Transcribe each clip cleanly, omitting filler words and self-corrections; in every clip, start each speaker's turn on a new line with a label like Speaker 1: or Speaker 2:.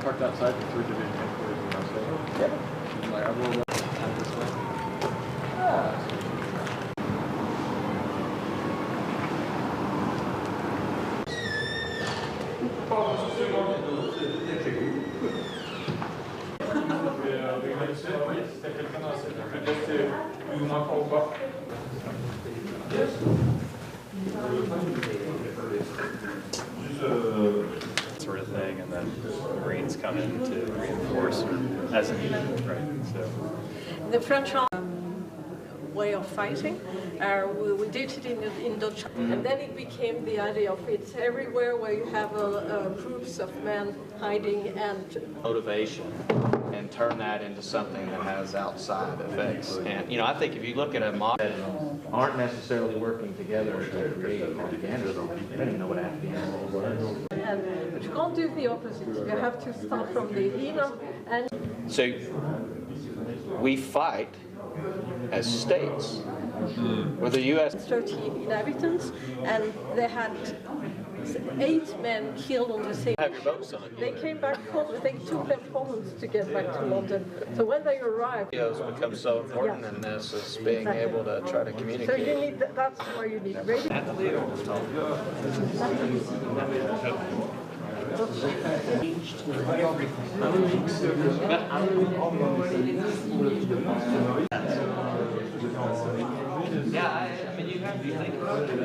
Speaker 1: parked outside the 3rd Division headquarters in Marseille.
Speaker 2: Yeah.
Speaker 1: Like, I rolled up out this way.
Speaker 3: Sort of thing, and then Marines come in to reinforce as needed, right? So
Speaker 4: The French way of fighting, we did it in Indochina, and then it became the idea of it's everywhere where you have groups of men hiding and
Speaker 2: Motivation, and turn that into something that has outside effects. And you know, I think if you look at a model that aren't necessarily working together to create Afghanistan, I don't even know what Afghanistan is.
Speaker 4: but you can't do the opposite. You have to start from the inner and
Speaker 2: So we fight as states. With the U.S.
Speaker 4: 30 inhabitants, and they had 8 men killed on the same.
Speaker 2: Have your boats on it.
Speaker 4: They came back home. They took them 4 months to get back to London. So when they arrived,
Speaker 2: Videos become so important in this is being able to try to
Speaker 4: so
Speaker 2: communicate.
Speaker 4: you need that's why you need radio.
Speaker 2: Yeah, I mean, you have to think about it.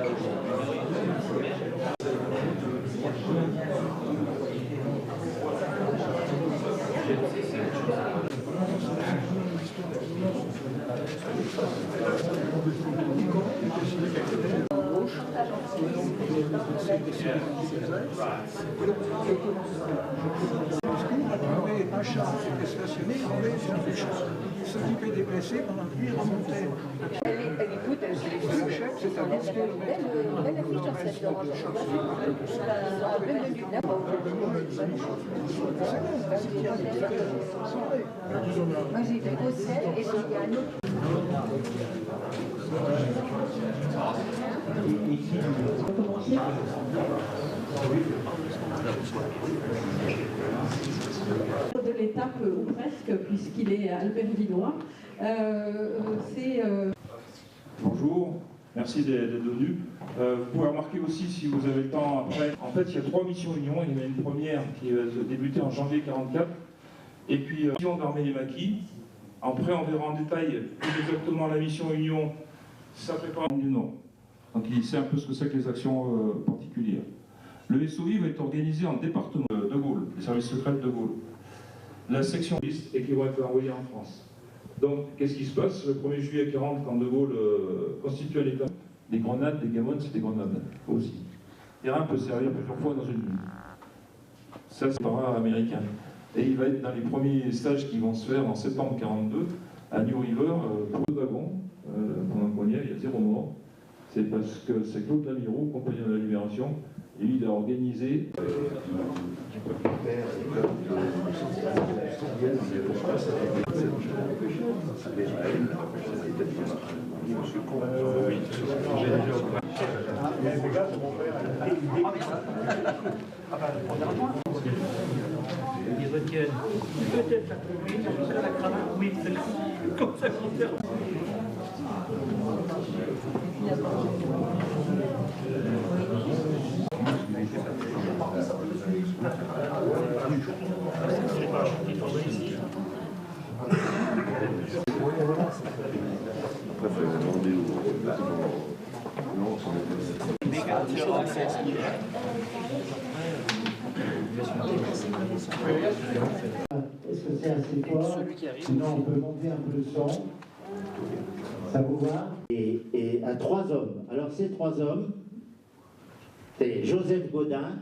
Speaker 5: Un char était stationné, on avait une s'occupait des blessés pendant que lui remontait.
Speaker 6: Elle écoute, elle se
Speaker 5: Le chef, c'est un ancien
Speaker 6: belle affiche dans cette orange. Moi j'ai fait au sel et puis il y a un autre.
Speaker 7: De l'étape ou presque, puisqu'il est albertvinois.
Speaker 8: Bonjour, merci d'être venu. Vous pouvez remarquer aussi, si vous avez le temps après, en fait il y a 3 missions Union. Il y en a une première qui va débuter en janvier 1944, et puis mission d'Arménie-Maquis. Après on verra en détail plus exactement la mission Union, ça prépare du Nord. Donc il sait un peu ce que c'est que les actions particulières. Le SOI va être organisé en département de Gaulle, les services secrets de Gaulle. La section liste et qui vont être envoyés en France. Donc, qu'est-ce qui se passe le 1er juillet 1940, quand De Gaulle constitue un État? Des grenades, des gamons, c'est des grenades aussi. Le terrain peut servir plusieurs fois dans une nuit. Ça, c'est par américain. Et il va être dans les premiers stages qui vont se faire en septembre 1942 à New River, pour le wagon, pendant qu'on y est, il y a 0 mort. C'est parce que c'est Claude Lamiraud, compagnon de la Libération, et lui, il a organisé.
Speaker 9: Est-ce que c'est assez fort? Sinon on peut monter un peu le son. Ça vous va? Et à 3 hommes. Alors ces 3 hommes, c'est Joseph Gaudin,